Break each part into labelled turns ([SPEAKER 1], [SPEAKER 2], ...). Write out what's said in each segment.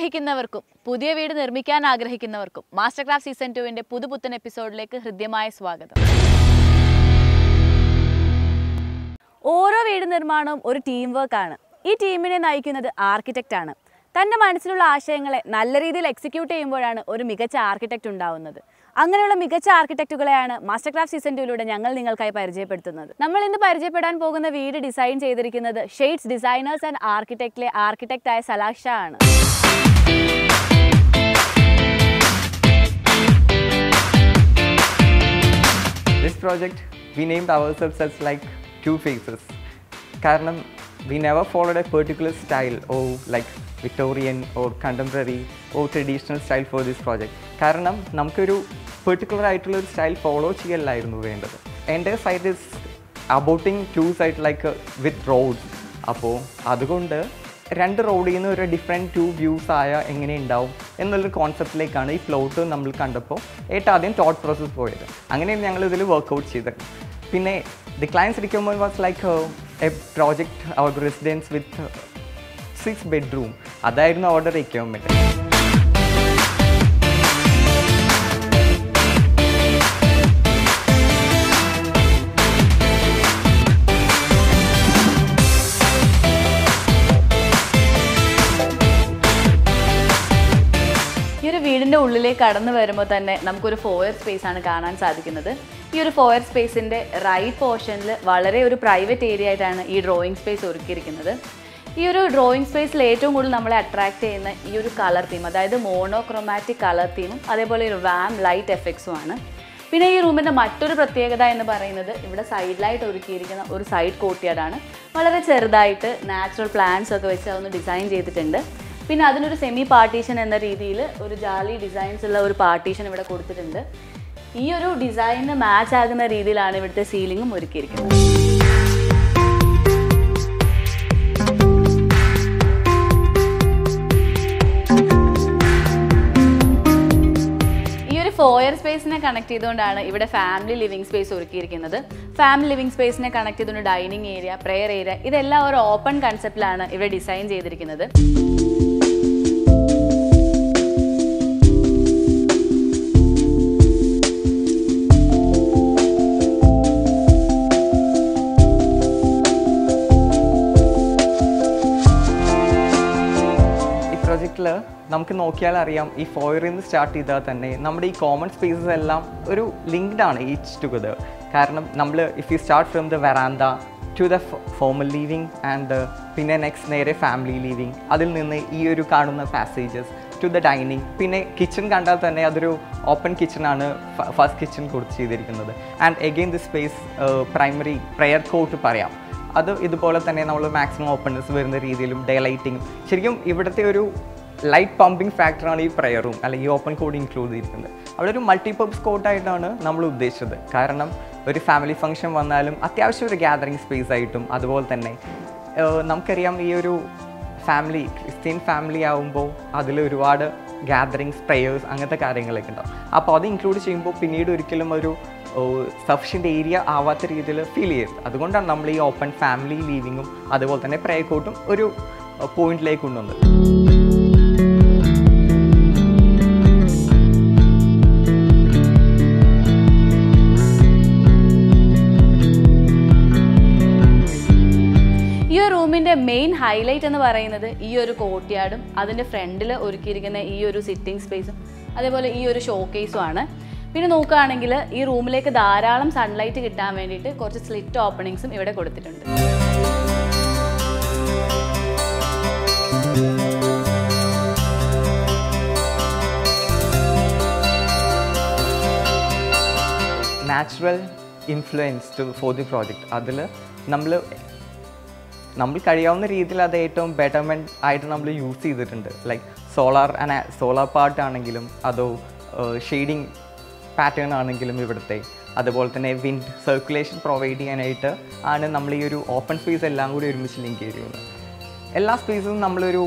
[SPEAKER 1] ആഗ്രഹിക്കുന്നവർക്കും പുതിയ വീട് നിർമ്മിക്കാൻ ആഗ്രഹിക്കുന്നവർക്കും മാസ്റ്റർ ക്രാഫ്റ്റ് സീസൺ 2 പുതുപുത്തൻ എപ്പിസോഡിലേക്ക് ഹൃദ്യമായ സ്വാഗതം. ഓരോ വീട് നിർമ്മാണവും ഒരു ടീം വർക്കാണ്. ഈ ടീമിനെ നയിക്കുന്നത് ആർക്കിടെക്റ്റ് ആണ്. തൻ്റെ മനസ്സിലുള്ള ആശയങ്ങളെ നല്ല രീതിയിൽ എക്സിക്യൂട്ട് ചെയ്യുമ്പോഴാണ് ഒരു മികച്ച ആർക്കിടെക്റ്റ് ഉണ്ടാവുന്നത്. അങ്ങനെയുള്ള മികച്ച ആർക്കിടെക്റ്റുകളെയാണ് മാസ്റ്റർ ക്രാഫ്റ്റ് സീസൺ 2 ഞങ്ങൾ നിങ്ങൾക്കായി പരിചയപ്പെടുത്തുന്നത്. നമ്മൾ ഇന്ന് പരിചയപ്പെടാൻ പോകുന്ന വീട് ഡിസൈൻ ചെയ്തിരിക്കുന്നത് ഷെയ്ഡ്സ് ഡിസൈനേഴ്സ് ആൻഡ് ആർക്കിടെക്റ്റിലെ ആർക്കിടെക്റ്റായ സലാഹ് ഷാ ആണ്.
[SPEAKER 2] This project we named ourselves as like two phases. കാരണം we never followed a particular style or like Victorian or contemporary or traditional style for this project. കാരണം നമുക്കൊരു പെർട്ടിക്കുലർ ആയിട്ടുള്ള ഒരു style follow ചെയ്യലായിരുന്നു വേണ്ടത്. എൻ്റെ side is abutting to side like with roads. അപ്പോൾ അതുകൊണ്ട് രണ്ട് റോഡിൽ നിന്ന് ഒരു ഡിഫറെൻറ്റ് ടു വ്യൂസ് ആയ എങ്ങനെ ഉണ്ടാവും എന്നുള്ളൊരു കോൺസെപ്റ്റിലേക്കാണ് ഈ പ്ലോട്ട് നമ്മൾ കണ്ടപ്പോൾ ഏറ്റവും ആദ്യം തോട്ട് പ്രോസസ്സ് പോയത്. അങ്ങനെയാണ് ഞങ്ങൾ ഇതിൽ വർക്കൗട്ട് ചെയ്തത്. പിന്നെ the client's requirement was like a project അവർ റെസിഡൻസ് വിത്ത് 6 bedroom. അതായിരുന്നു അവരുടെ റിക്വയർമെൻറ്റ്.
[SPEAKER 1] ഈ ഒരു വീടിൻ്റെ ഉള്ളിലേക്ക് കടന്നു വരുമ്പോൾ തന്നെ നമുക്കൊരു ഫോയർ സ്പേസ് ആണ് കാണാൻ സാധിക്കുന്നത്. ഈ ഒരു ഫോയർ സ്പേസിൻ്റെ റൈറ്റ് പോർഷനിൽ വളരെ ഒരു പ്രൈവറ്റ് ഏരിയ ആയിട്ടാണ് ഈ ഡ്രോയിങ് സ്പേസ് ഒരുക്കിയിരിക്കുന്നത്. ഈ ഒരു ഡ്രോയിങ് സ്പേസിൽ ഏറ്റവും കൂടുതൽ നമ്മളെ അട്രാക്ട് ചെയ്യുന്ന ഈ ഒരു കളർ തീം, അതായത് മോണോക്രോമാറ്റിക് കളർ തീമും അതേപോലെ ഒരു വാം ലൈറ്റ് എഫക്ട്സുമാണ്. പിന്നെ ഈ റൂമിൻ്റെ മറ്റൊരു പ്രത്യേകത എന്ന് പറയുന്നത് ഇവിടെ സൈഡിലായിട്ട് ഒരുക്കിയിരിക്കുന്ന ഒരു സൈഡ് കോർട്ട്യാർഡാണ്. വളരെ ചെറുതായിട്ട് നാച്ചുറൽ പ്ലാന്റ്സ് ഒക്കെ വെച്ച് അതൊന്ന് ഡിസൈൻ ചെയ്തിട്ടുണ്ട്. പിന്നെ അതിനൊരു സെമി പാർട്ടീഷൻ എന്ന രീതിയിൽ ഒരു ജാലി ഡിസൈൻസ് ഉള്ള ഒരു പാർട്ടീഷൻ ഇവിടെ കൊടുത്തിട്ടുണ്ട്. ഈ ഒരു ഡിസൈനിന് മാച്ച് ആകുന്ന രീതിയിലാണ് ഇവിടുത്തെ സീലിങ്ങും ഒരുക്കിയിരിക്കുന്നത്. ഫോയർ സ്പേസിനെ കണക്ട് ചെയ്തുകൊണ്ടാണ് ഇവിടെ ഫാമിലി ലിവിംഗ് സ്പേസ് ഒരുക്കിയിരിക്കുന്നത്. ഫാമിലി ലിവിംഗ് സ്പേസിനെ കണക്ട് ചെയ്തുകൊണ്ട് ഡൈനിങ് ഏരിയ, പ്രെയർ ഏരിയ, ഇതെല്ലാം ഒരു ഓപ്പൺ കൺസെപ്റ്റിലാണ് ഇവിടെ ഡിസൈൻ ചെയ്തിരിക്കുന്നത്.
[SPEAKER 2] പ്രോജക്റ്റിൽ നമുക്ക് നോക്കിയാൽ അറിയാം, ഈ ഫോയറിൽ നിന്ന് സ്റ്റാർട്ട് ചെയ്താൽ തന്നെ നമ്മുടെ ഈ കോമൺ സ്പേസസ് എല്ലാം ഒരു ലിങ്ക്ഡ് ആണ് ഈച്ച് ടുഗദർ. കാരണം നമ്മൾ if you start from the veranda to the formal living and പിന്നെ നെക്സ്റ്റ് നേരെ ഫാമിലി ലിവിങ്, അതിൽ നിന്ന് ഈ ഒരു കാണുന്ന പാസേജസ് ടു ദ ഡൈനിങ്, പിന്നെ കിച്ചൺ കണ്ടാൽ തന്നെ അതൊരു ഓപ്പൺ കിച്ചണാണ് ഫസ്റ്റ് കിച്ചൺ കൊടുത്ത് ചെയ്തിരിക്കുന്നത്. And again the space primary prayer court പറയാം. അത് ഇതുപോലെ തന്നെ നമ്മൾ മാക്സിമം ഓപ്പൺനെസ് വരുന്ന രീതിയിലും ഡേ ലൈറ്റിങ്ങും, ശരിക്കും ഇവിടുത്തെ ഒരു ലൈറ്റ് പമ്പിങ് ഫാക്ടറാണ് ഈ പ്രെയർ റൂം അല്ലെങ്കിൽ ഈ ഓപ്പൺ കോഡ് ഇൻക്ലൂഡ് ചെയ്തിരിക്കുന്നത്. അവിടെ ഒരു മൾട്ടിപർപ്പസ് കോട്ടായിട്ടാണ് നമ്മൾ ഉദ്ദേശിച്ചത്. കാരണം ഒരു ഫാമിലി ഫംഗ്ഷൻ വന്നാലും അത്യാവശ്യം ഒരു ഗ്യാതറിങ് സ്പേസ് ആയിട്ടും, അതുപോലെ തന്നെ നമുക്കറിയാം ഈ ഒരു ഫാമിലി ക്രിസ്ത്യൻ ഫാമിലി ആകുമ്പോൾ അതിൽ ഒരുപാട് ഗ്യാതറിങ്സ്, പ്രെയേഴ്സ്, അങ്ങനത്തെ കാര്യങ്ങളൊക്കെ ഉണ്ടാവും. അപ്പോൾ അത് ഇൻക്ലൂഡ് ചെയ്യുമ്പോൾ പിന്നീട് ഒരിക്കലും ഒരു സഫിഷ്യൻ്റ് ഏരിയ ആവാത്ത രീതിയിൽ ഫീൽ ചെയ്യരുത്. അതുകൊണ്ടാണ് നമ്മൾ ഈ ഓപ്പൺ ഫാമിലി ലീവിങ്ങും അതുപോലെ തന്നെ പ്രെയർ കോട്ടും ഒരു പോയിന്റിലേക്ക് കൊണ്ടുവന്നത്.
[SPEAKER 1] ഈ ഒരു റൂമിൻ്റെ മെയിൻ ഹൈലൈറ്റ് എന്ന് പറയുന്നത് ഈ ഒരു കോർട്ട്യാർഡും അതിൻ്റെ ഫ്രണ്ടിൽ ഒരുക്കിയിരിക്കുന്ന ഈ ഒരു സിറ്റിംഗ് സ്പേസും അതേപോലെ ഈ ഒരു ഷോക്കേസും ആണ്. പിന്നെ നോക്കുകയാണെങ്കിൽ ഈ റൂമിലേക്ക് ധാരാളം സൺലൈറ്റ് കിട്ടാൻ വേണ്ടിയിട്ട് കുറച്ച് സ്ലിറ്റ് ഓപ്പണിങ്സും ഇവിടെ കൊടുത്തിട്ടുണ്ട്.
[SPEAKER 2] Natural influence for the project, അതിൽ നമ്മൾ കഴിയാവുന്ന രീതിയിൽ അത് ഏറ്റവും ബെറ്റർമെൻറ്റ് ആയിട്ട് നമ്മൾ യൂസ് ചെയ്തിട്ടുണ്ട്. ലൈക്ക് സോളാർ പാർട്ട് ആണെങ്കിലും അതോ ഷെയ്ഡിങ് പാറ്റേൺ ആണെങ്കിലും ഇവിടുത്തെ, അതുപോലെ തന്നെ വിൻഡ് സർക്കുലേഷൻ പ്രൊവൈഡ് ചെയ്യാനായിട്ട് ആണ് നമ്മൾ ഈ ഒരു ഓപ്പൺ സ്പേസ് എല്ലാം കൂടി ഒരുമിച്ച് ലിങ്ക് ചെയ്യുന്നത്. എല്ലാ സ്പേസും നമ്മളൊരു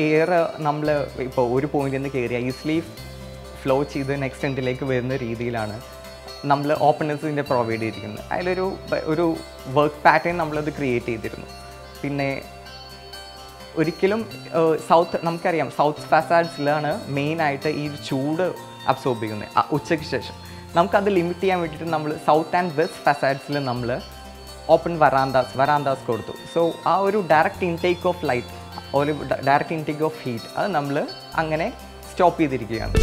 [SPEAKER 2] എയർ നമ്മൾ ഇപ്പോൾ ഒരു പോയിന്റിൽ നിന്ന് കയറിയാൽ ഈസിലി ഫ്ലോ ചെയ്ത് നെക്സ്റ്റ് എൻഡിലേക്ക് വരുന്ന രീതിയിലാണ് നമ്മൾ ഓപ്പൺനെസ്സിൻ്റെ പ്രൊവൈഡ് ചെയ്തിരിക്കുന്നത്. അതിലൊരു വർക്ക് പാറ്റേൺ നമ്മളത് ക്രിയേറ്റ് ചെയ്തിരുന്നു. പിന്നെ ഒരിക്കലും സൗത്ത് നമുക്കറിയാം സൗത്ത് ഫസാഡ്സിലാണ് മെയിനായിട്ട് ഈ ചൂട് അബ്സോർബ് ചെയ്യുന്നത് ഉച്ചയ്ക്ക് ശേഷം. നമുക്കത് ലിമിറ്റ് ചെയ്യാൻ വേണ്ടിയിട്ട് നമ്മൾ സൗത്ത് ആൻഡ് വെസ്റ്റ് ഫസാഡ്സിൽ നമ്മൾ ഓപ്പൺ വരാന്താസ് കൊടുത്തു. സോ ആ ഒരു ഡയറക്റ്റ് ഇൻടേക്ക് ഓഫ് ലൈറ്റ്, ഒരു ഡയറക്റ്റ് ഇൻടേക്ക് ഓഫ് ഹീറ്റ് അത് നമ്മൾ അങ്ങനെ സ്റ്റോപ്പ് ചെയ്തിരിക്കുകയാണ്.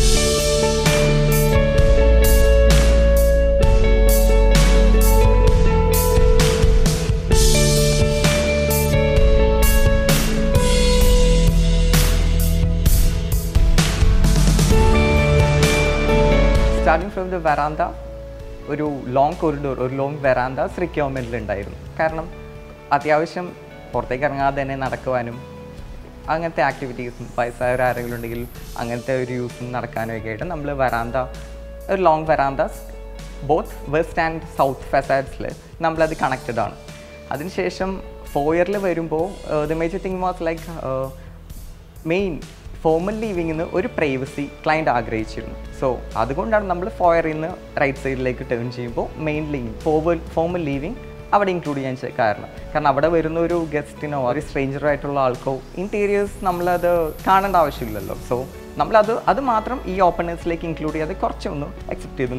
[SPEAKER 2] സ്റ്റാർട്ടിങ് ഫ്രം ദ വരാന്ത ഒരു ലോങ് കോറിഡോർ, ഒരു ലോങ് വരാന്താസ് റിക്വയർമെൻറ്റിലുണ്ടായിരുന്നു. കാരണം അത്യാവശ്യം പുറത്തേക്ക് ഇറങ്ങാതെ തന്നെ നടക്കുവാനും അങ്ങനത്തെ ആക്ടിവിറ്റീസും വയസ്സായവർ ആരെങ്കിലും ഉണ്ടെങ്കിൽ അങ്ങനത്തെ ഒരു യൂസും നടക്കാനും ഒക്കെ ആയിട്ട് നമ്മൾ ഒരു long verandas both west and south ഫസാഡ്സിൽ നമ്മളത് കണക്റ്റഡ് ആണ്. അതിനുശേഷം ഫോയറിൽ വരുമ്പോൾ the major thing was like main formal ലീവിങ്ങിൽ നിന്ന് ഒരു പ്രൈവസി ക്ലയൻറ്റ് ആഗ്രഹിച്ചിരുന്നു. സോ അതുകൊണ്ടാണ് നമ്മൾ ഫോയറിൽ നിന്ന് റൈറ്റ് സൈഡിലേക്ക് ടേൺ ചെയ്യുമ്പോൾ മെയിൻലി ഫോമൽ ലീവിങ് അവിടെ ഇൻക്ലൂഡ് ചെയ്യാൻ കാരണം അവിടെ വരുന്ന ഒരു ഗസ്റ്റിനോ ഒരു സ്ട്രേഞ്ചറോ ആയിട്ടുള്ള ആൾക്കോ ഇൻറ്റീരിയേഴ്സ് നമ്മളത് കാണേണ്ട ആവശ്യമില്ലല്ലോ. സോ അത് മാത്രം ഈ ഓപ്പണേഴ്സിലേക്ക് ഇൻക്ലൂഡ് ചെയ്യാതെ കുറച്ചൊന്ന് അക്സെപ്റ്റ് ചെയ്ത്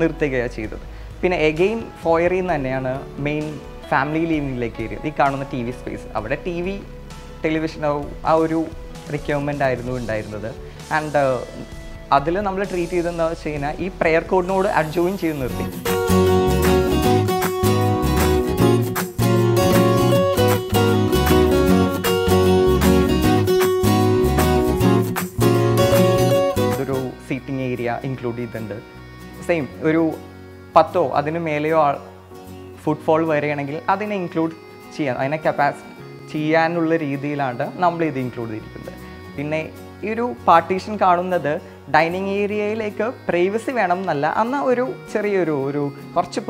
[SPEAKER 2] നിർത്തുകയാണ് ചെയ്തത്. പിന്നെ എഗെയിൻ ഫോയറിൽ നിന്ന് തന്നെയാണ് മെയിൻ ഫാമിലി ലീവിങ്ങിലേക്ക് കയറിയത്. ഈ കാണുന്ന TV സ്പേസ്, അവിടെ ടെലിവിഷനോ ആ ഒരു റിക്വയർമെൻ്റ് ആയിരുന്നു ഉണ്ടായിരുന്നത്. ആൻഡ് അതിൽ നമ്മൾ ട്രീറ്റ് ചെയ്തതെന്ന് വെച്ച് കഴിഞ്ഞാൽ ഈ പ്രെയർ കോഡിനോട് അഡ്ജോയിൻ ചെയ്ത് നിർത്തി. ഇതൊരു സീറ്റിംഗ് ഏരിയ ഇൻക്ലൂഡ് ചെയ്തിട്ടുണ്ട്. സെയിം ഒരു 10 അതിന് മേലെയോ ഫുട്ഫോൾ വരികയാണെങ്കിൽ അതിനെ ഇൻക്ലൂഡ് ചെയ്യാൻ, അതിനെ ചെയ്യാനുള്ള രീതിയിലാണ് നമ്മൾ ഇത് ഇൻക്ലൂഡ് ചെയ്തിരിക്കുന്നത്. പിന്നെ ഈ ഒരു പാർട്ടീഷൻ കാണുന്നത് ഡൈനിങ് ഏരിയയിലേക്ക് പ്രൈവസി വേണം എന്നല്ല, എന്നാൽ ഒരു ചെറിയൊരു കുറച്ച്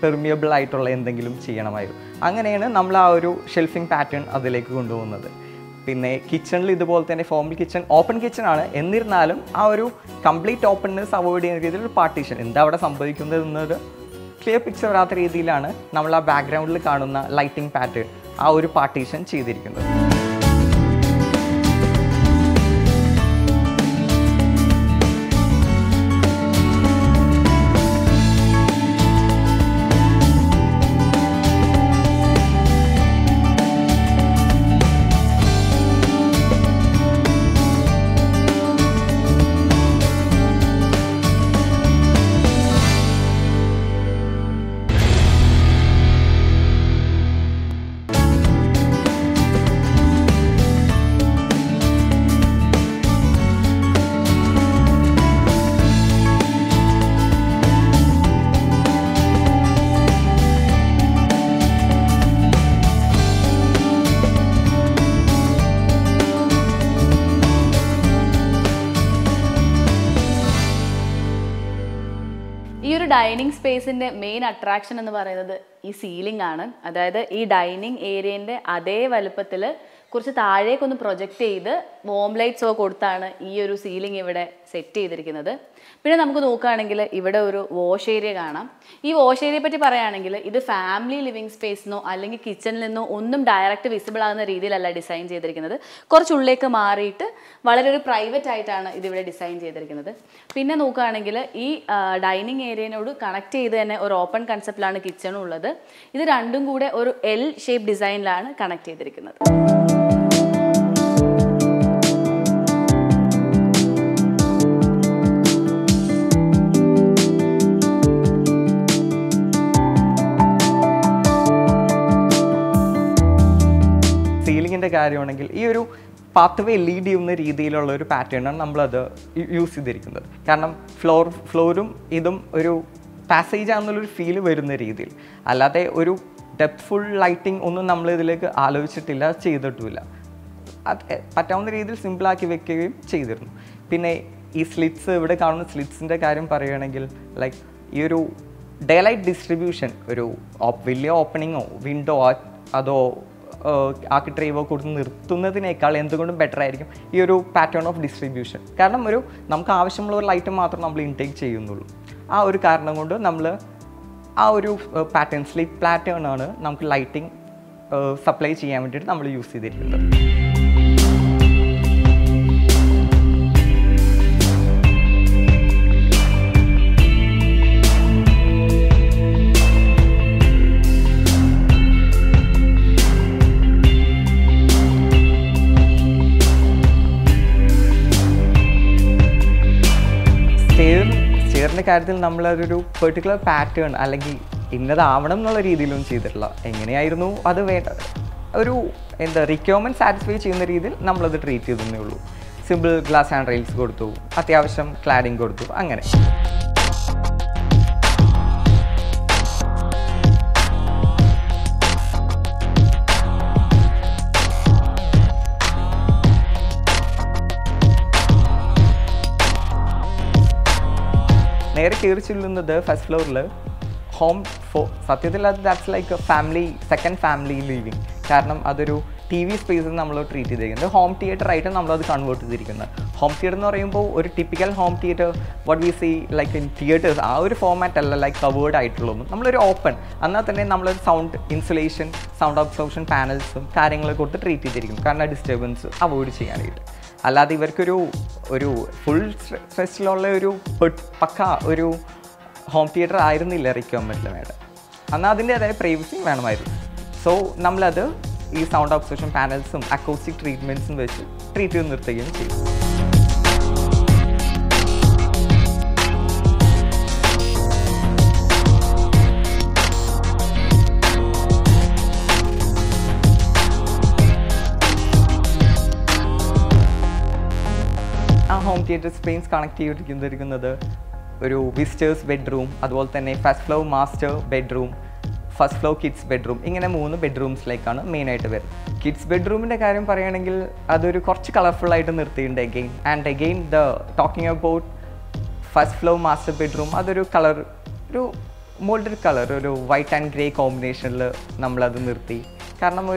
[SPEAKER 2] പെർമിയബിൾ ആയിട്ടുള്ള എന്തെങ്കിലും ചെയ്യണമായിരുന്നു. അങ്ങനെയാണ് നമ്മൾ ആ ഒരു ഷെൽഫിംഗ് പാറ്റേൺ അതിലേക്ക് കൊണ്ടുപോകുന്നത്. പിന്നെ കിച്ചണിൽ ഇതുപോലെ തന്നെ ഫോമൽ കിച്ചൺ, ഓപ്പൺ കിച്ചൺ ആണ്, എന്നിരുന്നാലും ആ ഒരു കംപ്ലീറ്റ് ഓപ്പൺനെസ് അവോയ്ഡ് ചെയ്യുന്ന രീതിയിൽ ഒരു പാർട്ടീഷൻ, എന്താ അവിടെ സംഭവിക്കുന്നത് എന്നൊരു ക്ലിയർ പിക്ചർ വരാത്ത രീതിയിലാണ് നമ്മൾ ആ ബാക്ക്ഗ്രൗണ്ടിൽ കാണുന്ന ലൈറ്റിംഗ് പാറ്റേൺ ആ ഒരു പാർട്ടീഷൻ ചെയ്തിരിക്കുന്നത്.
[SPEAKER 1] ഈ ഒരു ഡൈനിങ് സ്പേസിൻ്റെ മെയിൻ അട്രാക്ഷൻ എന്ന് പറയുന്നത് ഈ സീലിംഗ് ആണ്. അതായത് ഈ ഡൈനിങ് ഏരിയൻ്റെ അതേ വലുപ്പത്തിൽ കുറച്ച് താഴേക്കൊന്ന് പ്രൊജക്റ്റ് ചെയ്ത് വോം ലൈറ്റ്സ് ഒക്കെ കൊടുത്താണ് ഈ ഒരു സീലിംഗ് ഇവിടെ സെറ്റ് ചെയ്തിരിക്കുന്നത്. പിന്നെ നമുക്ക് നോക്കുകയാണെങ്കിൽ ഇവിടെ ഒരു വാഷ് ഏരിയ കാണാം. ഈ വാഷ് ഏരിയയെ പറ്റി പറയുകയാണെങ്കിൽ ഇത് ഫാമിലി ലിവിങ് സ്പേസിനോ അല്ലെങ്കിൽ കിച്ചണിൽ നിന്നോ ഒന്നും ഡയറക്റ്റ് വിസിബിൾ ആകുന്ന രീതിയിലല്ല ഡിസൈൻ ചെയ്തിരിക്കുന്നത്. കുറച്ചുള്ളിലേക്ക് മാറിയിട്ട് വളരെ ഒരു പ്രൈവറ്റ് ആയിട്ടാണ് ഇതിവിടെ ഡിസൈൻ ചെയ്തിരിക്കുന്നത്. പിന്നെ നോക്കുകയാണെങ്കിൽ ഈ ഡൈനിങ് ഏരിയനോട് കണക്ട് ചെയ്ത് തന്നെ ഒരു ഓപ്പൺ കൺസെപ്റ്റിലാണ് കിച്ചണും ഉള്ളത്. ഇത് രണ്ടും കൂടെ ഒരു L ഷേപ്പ് ഡിസൈനിലാണ് കണക്ട് ചെയ്തിരിക്കുന്നത്.
[SPEAKER 2] സീലിങ്ങിൻ്റെ കാര്യമാണെങ്കിൽ ഈ ഒരു പാത്വേ ലീഡ് ചെയ്യുന്ന രീതിയിലുള്ള ഒരു പാറ്റേണാണ് നമ്മളത് യൂസ് ചെയ്തിരിക്കുന്നത്. കാരണം ഫ്ലോറും ഇതും ഒരു പാസേജ് ആണെന്നുള്ളൊരു ഫീല് വരുന്ന രീതിയിൽ, അല്ലാതെ ഒരു ഡെപ്ത്ഫുൾ ലൈറ്റിംഗ് ഒന്നും നമ്മൾ ഇതിലേക്ക് ആലോചിച്ചിട്ടില്ല, ചെയ്തിട്ടുമില്ല. അത് പറ്റാവുന്ന രീതിയിൽ സിമ്പിളാക്കി വെക്കുകയും ചെയ്തിരുന്നു. പിന്നെ ഈ സ്ലിറ്റ്സ്, ഇവിടെ കാണുന്ന സ്ലിറ്റ്സിൻ്റെ കാര്യം പറയുകയാണെങ്കിൽ ലൈക്ക് ഈ ഒരു ഡേ ലൈറ്റ് ഡിസ്ട്രിബ്യൂഷൻ, ഒരു വലിയ ഓപ്പണിങ്ങോ വിൻഡോ അതോ ആർക്കിട്രൈവോ കൊടുത്ത് നിർത്തുന്നതിനേക്കാൾ എന്തുകൊണ്ടും ബെറ്റർ ആയിരിക്കും ഈ ഒരു പാറ്റേൺ ഓഫ് ഡിസ്ട്രിബ്യൂഷൻ. കാരണം നമുക്ക് ആവശ്യമുള്ള ഒരു ലൈറ്റ് മാത്രം നമ്മൾ ഇൻടേക്ക് ചെയ്യുന്നുള്ളൂ. ആ ഒരു കാരണം കൊണ്ട് നമ്മൾ ആ ഒരു പാറ്റേൺ, സ്ലിറ്റ് പാറ്റേൺ ആണ് നമുക്ക് ലൈറ്റിംഗ് സപ്ലൈ ചെയ്യാൻ വേണ്ടിയിട്ട് നമ്മൾ യൂസ് ചെയ്തിരിക്കുന്നത്. ഡെക്കോറിൻ്റെ കാര്യത്തിൽ നമ്മളതൊരു പെർട്ടിക്കുലർ പാറ്റേൺ അല്ലെങ്കിൽ ഇന്നതാവണം എന്നുള്ള രീതിയിലൊന്നും ചെയ്തിട്ടില്ല. എങ്ങനെയായിരുന്നു അത് ഒരു റിക്വയർമെൻറ്റ് സാറ്റിസ്ഫൈ ചെയ്യുന്ന രീതിയിൽ നമ്മളത് ട്രീറ്റ് ചെയ്തേ ഉള്ളൂ. സിമ്പിൾ ഗ്ലാസ് ഹാൻഡ് റെയിൽസ് കൊടുത്തു, അത്യാവശ്യം ക്ലാഡിങ് കൊടുത്തു, അങ്ങനെ. നേരെ കയറി ചെല്ലുന്നത് ഫസ്റ്റ് ഫ്ലോറിൽ സത്യത്തിൽ അത് that's like second family living. കാരണം അതൊരു TV സ്പേസ് നമ്മൾ ട്രീറ്റ് ചെയ്തിരിക്കുന്നത് ഹോം തിയേറ്റർ ആയിട്ട് നമ്മളത് കൺവേർട്ട് ചെയ്തിരിക്കുന്നത്. ഹോം തിയേറ്റർ എന്ന് പറയുമ്പോൾ ഒരു typical home theatre what we see like in theatres ആ ഒരു ഫോമാറ്റ് അല്ല, ലൈക്ക് കവേർഡ് ആയിട്ടുള്ളതും. നമ്മളൊരു ഓപ്പൺ, എന്നാൽ തന്നെ നമ്മളൊരു സൗണ്ട് ഇൻസുലേഷൻ, സൗണ്ട് അബ്സോർപ്ഷൻ പാനൽസും കാര്യങ്ങളൊക്കെ കൊടുത്ത് ട്രീറ്റ് ചെയ്തിരിക്കുന്നു. കാരണം ഡിസ്റ്റർബൻസ് അവോയ്ഡ് ചെയ്യാനായിട്ട്. അല്ലാതെ ഇവർക്കൊരു ഫുൾ സ്ട്രെച്ചിലുള്ള പക്ക ഒരു ഹോം തിയേറ്റർ ആയിരുന്നില്ല റിക്വയർമെൻറ്റിൽ വേണ്ട. എന്നാൽ അതിൻ്റേതായ പ്രൈവസി വേണമായിരുന്നു. സോ നമ്മളത് ഈ സൗണ്ട് അബ്സോർപ്ഷൻ പാനൽസും അക്കോസ്റ്റിക് ട്രീറ്റ്മെൻറ്റ്സും വെച്ച് ട്രീറ്റ് ചെയ്ത് നിർത്തുകയും ചെയ്തു. ആ ഹോം തിയേറ്റർ സ്പേസ് കണക്ട് ചെയ്തിരിക്കുന്നത് ഒരു വിസിറ്റേഴ്സ് ബെഡ്റൂം, അതുപോലെ തന്നെ first floor master bedroom, first floor kids bedroom, ഇങ്ങനെ 3 ബെഡ്റൂംസിലേക്കാണ് മെയിനായിട്ട് വരുന്നത്. കിഡ്സ് ബെഡ്റൂമിൻ്റെ കാര്യം പറയുകയാണെങ്കിൽ അതൊരു കുറച്ച് കളർഫുള്ളായിട്ട് നിർത്തിയിട്ടുണ്ട് again talking about first floor master bedroom. അതൊരു ഒരു മോൾഡഡ് കളർ, ഒരു വൈറ്റ് ആൻഡ് ഗ്രേ കോമ്പിനേഷനിൽ നമ്മളത് നിർത്തി. കാരണം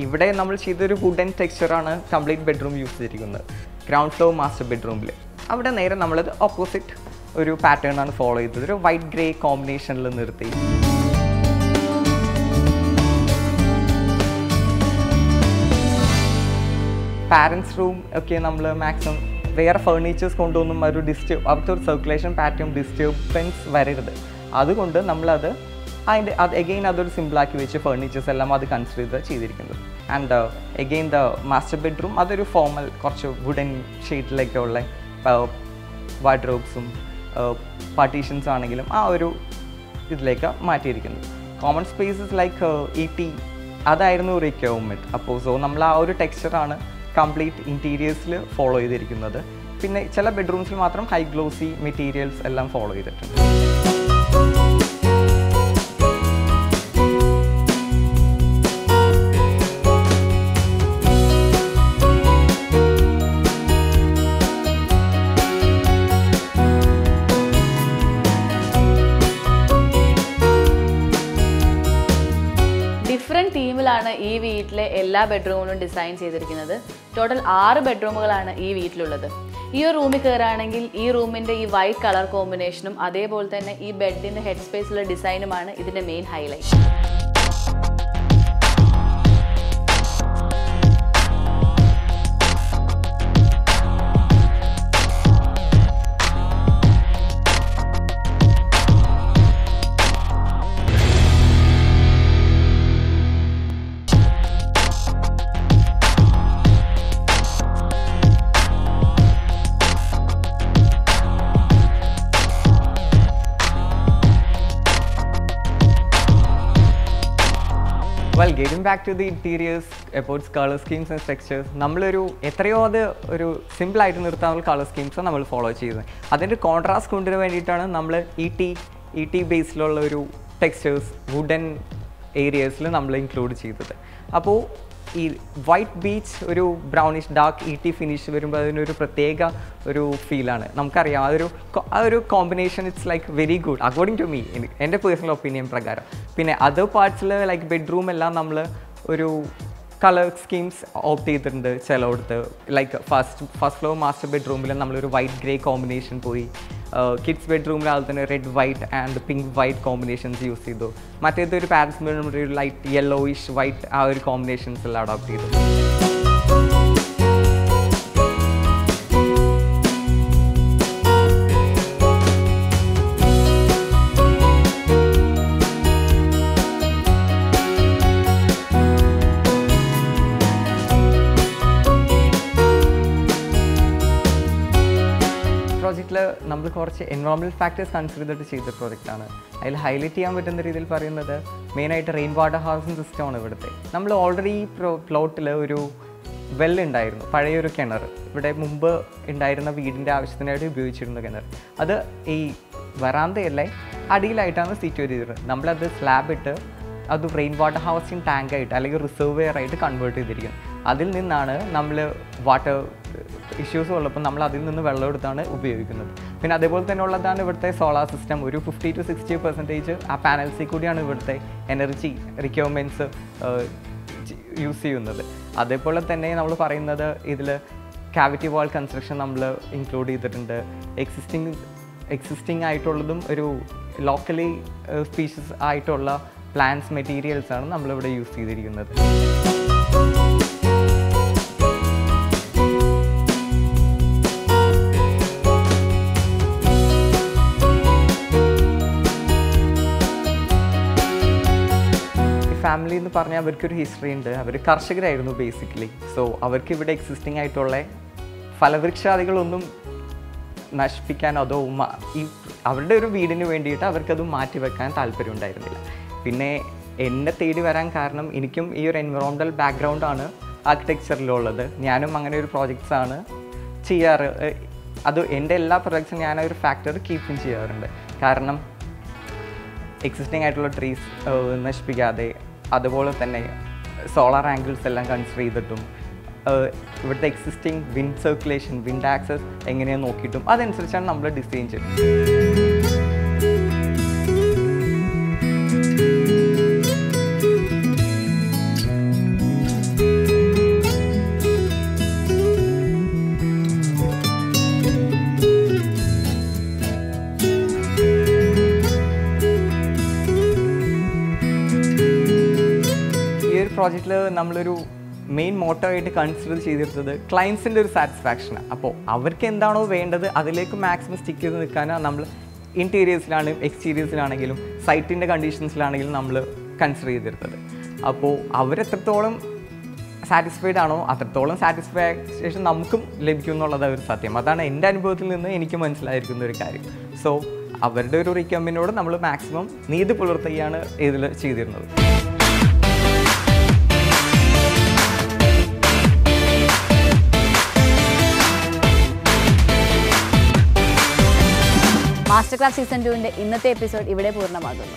[SPEAKER 2] ഇവിടെ നമ്മൾ ചെയ്തൊരു വുഡൻ ടെക്സ്ചറാണ് കംപ്ലീറ്റ് ബെഡ്റൂം യൂസ് ചെയ്തിരിക്കുന്നത്. ഗ്രൗണ്ട് ഫ്ലോർ മാസ്റ്റർ ബെഡ്റൂമിൽ അവിടെ നേരെ നമ്മളത് ഓപ്പോസിറ്റ് ഒരു പാറ്റേൺ ആണ് ഫോളോ ചെയ്തത്. ഒരു വൈറ്റ് ഗ്രേ കോമ്പിനേഷനിൽ നിർത്തി. പാരൻസ് റൂം ഒക്കെ നമ്മൾ മാക്സിമം വേറെ ഫേർണിച്ചേഴ്സ് കൊണ്ടൊന്നും അവിടുത്തെ ഒരു സർക്കുലേഷൻ പാറ്റേൺ ഡിസ്റ്റർബൻസ് വരരുത്. അതുകൊണ്ട് നമ്മളത് അതൊരു സിമ്പിളാക്കി വെച്ച് ഫേർണിച്ചേഴ്സ് എല്ലാം അത് കൺസിഡർ ചെയ്തിരിക്കുന്നത്. ആൻഡ് അഗെയിൻ മാസ്റ്റർ ബെഡ്റൂം അതൊരു ഫോമൽ, കുറച്ച് വുഡൻ ഷീറ്റിലൊക്കെ ഉള്ള വാർഡ്രോബ്സും പാർട്ടീഷൻസ് ആണെങ്കിലും ആ ഒരു ഇതിലേക്ക് മാറ്റിയിരിക്കുന്നത്. കോമൺ സ്പേസസ് ലൈക്ക് ET അതായിരുന്നു റിക്വയർമെൻറ്റ്. സോ നമ്മൾ ആ ഒരു ടെക്സ്ചറാണ് കംപ്ലീറ്റ് ഇൻറ്റീരിയേഴ്സിൽ ഫോളോ ചെയ്തിരിക്കുന്നത്. പിന്നെ ചില ബെഡ്റൂംസിൽ മാത്രം ഹൈ ഗ്ലോസി മെറ്റീരിയൽസ് എല്ലാം ഫോളോ ചെയ്തിട്ടുണ്ട്.
[SPEAKER 1] ഡിഫറെൻറ്റ് തീമിലാണ് ഈ വീട്ടിലെ എല്ലാ ബെഡ്റൂമുകളും ഡിസൈൻ ചെയ്തിരിക്കുന്നത്. ടോട്ടൽ 6 ബെഡ്റൂമുകളാണ് ഈ വീട്ടിലുള്ളത്. ഈ ഒരു റൂമിൽ കയറുകയാണെങ്കിൽ ഈ റൂമിൻ്റെ ഈ വൈറ്റ് കളർ കോമ്പിനേഷനും അതേപോലെ തന്നെ ഈ ബെഡിൻ്റെ ഹെഡ് സ്പേസിലുള്ള ഡിസൈനുമാണ് ഇതിൻ്റെ main highlight.
[SPEAKER 2] Well, getting back to the interiors, about color schemes and textures, നമ്മളൊരു എത്രയോ ഒരു സിമ്പിളായിട്ട് നിർത്താനുള്ള കളർ സ്കീംസ് നമ്മൾ ഫോളോ ചെയ്യുന്നത്. അതിൻ്റെ കോൺട്രാസ്റ്റ് കൊണ്ടുവരാൻ വേണ്ടിയിട്ടാണ് നമ്മൾ ET ബേസിലുള്ള ഒരു ടെക്സ്ചേഴ്സ് വുഡൻ ഏരിയസിൽ നമ്മൾ ഇൻക്ലൂഡ് ചെയ്തത്. അപ്പോൾ ഈ വൈറ്റ് ബീച്ച് ഒരു ബ്രൗണിഷ് ഡാർക്ക് ET ഫിനിഷ് വരുമ്പോൾ അതിനൊരു പ്രത്യേക ഒരു ഫീലാണ്. നമുക്കറിയാം ആ ഒരു combination it's like very good according to me, എൻ്റെ പേഴ്സണൽ ഒപ്പീനിയൻ പ്രകാരം. പിന്നെ അതർ പാർട്സിൽ ലൈക്ക് ബെഡ്റൂം എല്ലാം നമ്മൾ ഒരു കളർ സ്കീംസ് ഓപ്റ്റ് ചെയ്തിട്ടുണ്ട് ചിലയിടത്ത്. ലൈക്ക് ഫസ്റ്റ് ഫ്ലോർ മാസ്റ്റർ ബെഡ്റൂമിൽ നമ്മളൊരു വൈറ്റ് ഗ്രേ കോമ്പിനേഷൻ പോയി. കിഡ്സ് ബെഡ്റൂമിൽ അതുപോലെ തന്നെ red white and pink white combinations use ചെയ്തു. മറ്റേതൊരു പാരൻസ് ബെഡ്റൂമിൽ ഒരു ലൈറ്റ് യെല്ലോയിഷ് വൈറ്റ് ആ ഒരു കോമ്പിനേഷൻസ് എല്ലാം അഡോപ്റ്റ് ചെയ്തു. പ്രോജക്റ്റിൽ പ്രോജക്റ്റിൽ നമ്മൾ കുറച്ച് എൻവയോൺമെൻറ്റൽ ഫാക്ടേഴ്സ് കൺസിഡർ ചെയ്തിട്ട് ചെയ്ത പ്രോജക്റ്റാണ്. അതിൽ ഹൈലൈറ്റ് ചെയ്യാൻ പറ്റുന്ന രീതിയിൽ പറയുന്നത് മെയിനായിട്ട് റെയിൻ വാട്ടർ ഹാർവെസ്റ്റിംഗ് സിസ്റ്റമാണ് ഇവിടുത്തെ. നമ്മൾ ഓൾറെഡി ഈ പ്ലോട്ടിൽ ഒരു വെല്ലുണ്ടായിരുന്നു, പഴയൊരു കിണർ, ഇവിടെ മുമ്പ് ഉണ്ടായിരുന്ന വീടിൻ്റെ ആവശ്യത്തിനായിട്ട് ഉപയോഗിച്ചിരുന്ന കിണർ. അത് ഈ വരാന്തയല്ലേ അടിയിലായിട്ടാണ് സിറ്റുവേറ്റ് ചെയ്തിരുന്നത്. നമ്മളത് സ്ലാബ് ഇട്ട് അത് റെയിൻ വാട്ടർ ഹാർവെസ്റ്റിംഗ് ടാങ്കായിട്ട് അല്ലെങ്കിൽ റിസർവെയർ ആയിട്ട് കൺവേർട്ട് ചെയ്തിരിക്കുന്നത്. അതിൽ നിന്നാണ് നമ്മൾ വാട്ടർ ഇഷ്യൂസ് ഉള്ളപ്പോൾ നമ്മൾ അതിൽ നിന്ന് വെള്ളം എടുത്താണ് ഉപയോഗിക്കുന്നത്. പിന്നെ അതേപോലെ തന്നെ ഉള്ളതാണ് ഇവിടുത്തെ സോളാർ സിസ്റ്റം. ഒരു 50 to 60% ആ പാനൽസിൽ കൂടിയാണ് ഇവിടുത്തെ എനർജി റിക്വയർമെൻറ്റ്സ് യൂസ് ചെയ്യുന്നത്. അതേപോലെ തന്നെ നമ്മൾ പറയുന്നത് ഇതിൽ കാവിറ്റി വാൾ കൺസ്ട്രക്ഷൻ നമ്മൾ ഇൻക്ലൂഡ് ചെയ്തിട്ടുണ്ട്. എക്സിസ്റ്റിംഗ് ആയിട്ടുള്ളതും ഒരു ലോക്കലി സ്പീഷീസ് ആയിട്ടുള്ള പ്ലാന്റ്സ് മെറ്റീരിയൽസാണ് നമ്മളിവിടെ യൂസ് ചെയ്തിരിക്കുന്നത്. ഫാമിലി എന്ന് പറഞ്ഞാൽ അവർക്കൊരു ഹിസ്റ്ററി ഉണ്ട്. അവർ കർഷകരായിരുന്നു ബേസിക്കലി. സോ അവർക്ക് ഇവിടെ എക്സിസ്റ്റിംഗ് ആയിട്ടുള്ള ഫലവൃക്ഷാദികളൊന്നും നശിപ്പിക്കാനോ അതോ ഈ അവരുടെ ഒരു വീടിന് വേണ്ടിയിട്ട് അവർക്കത് മാറ്റിവെക്കാൻ താല്പര്യം ഉണ്ടായിരുന്നില്ല. പിന്നെ എന്നെ തേടി വരാൻ കാരണം എനിക്കും ഈ ഒരു എൻവയോൺമെൻറ്റൽ ബാക്ക്ഗ്രൗണ്ടാണ് ആർക്കിടെക്ചറിലുള്ളത്. ഞാനും അങ്ങനെ ഒരു പ്രോജക്ട്സാണ് ചെയ്യാറ്. അത് എൻ്റെ എല്ലാ പ്രൊജക്ട്സും ഞാനൊരു ഫാക്ടർ കീപ്പും ചെയ്യാറുണ്ട്. കാരണം എക്സിസ്റ്റിംഗ് ആയിട്ടുള്ള ട്രീസ് നശിപ്പിക്കാതെ, അതുപോലെ തന്നെ സോളാർ ആംഗിൾസ് എല്ലാം കൺസിഡർ ചെയ്തിട്ടും ഇവിടുത്തെ existing wind circulation, wind access എങ്ങനെയാണ് നോക്കിയിട്ടും അതനുസരിച്ചാണ് നമ്മൾ ഡിസൈൻ ചെയ്യുന്നത്. പ്രോജക്റ്റിൽ നമ്മളൊരു മെയിൻ മോട്ടോ ആയിട്ട് കൺസിഡർ ചെയ്തിരുന്നത് ക്ലയൻസിൻ്റെ ഒരു സാറ്റിസ്ഫാക്ഷനാണ്. അപ്പോൾ അവർക്ക് എന്താണോ വേണ്ടത് അതിലേക്ക് മാക്സിമം സ്റ്റിക്ക് ചെയ്ത് നിൽക്കാനാണ് നമ്മൾ ഇൻറ്റീരിയേഴ്സിലാണെങ്കിലും എക്സ്റ്റീരിയേഴ്സിലാണെങ്കിലും സൈറ്റിൻ്റെ കണ്ടീഷൻസിലാണെങ്കിലും നമ്മൾ കൺസിഡർ ചെയ്തിരുന്നത്. അപ്പോൾ അവരെത്രത്തോളം സാറ്റിസ്ഫൈഡ് ആണോ അത്രത്തോളം സാറ്റിസ്ഫാക്ഷൻ നമുക്കും ലഭിക്കും എന്നുള്ളത് ഒരു സത്യം. അതാണ് എൻ്റെ അനുഭവത്തിൽ നിന്ന് എനിക്ക് മനസ്സിലായിരിക്കുന്ന ഒരു കാര്യം. സോ അവരുടെ ഒരു റിക്വയർമെൻറ്റിനോട് നമ്മൾ മാക്സിമം നീതി പുലർത്തുകയാണ് ഇതിൽ ചെയ്തിരുന്നത്.
[SPEAKER 1] മാസ്റ്റർ ക്ലാസ് സീസൺ 2 ഇന്നത്തെ എപ്പിസോഡ് ഇവിടെ പൂർണ്ണമാകുന്നു.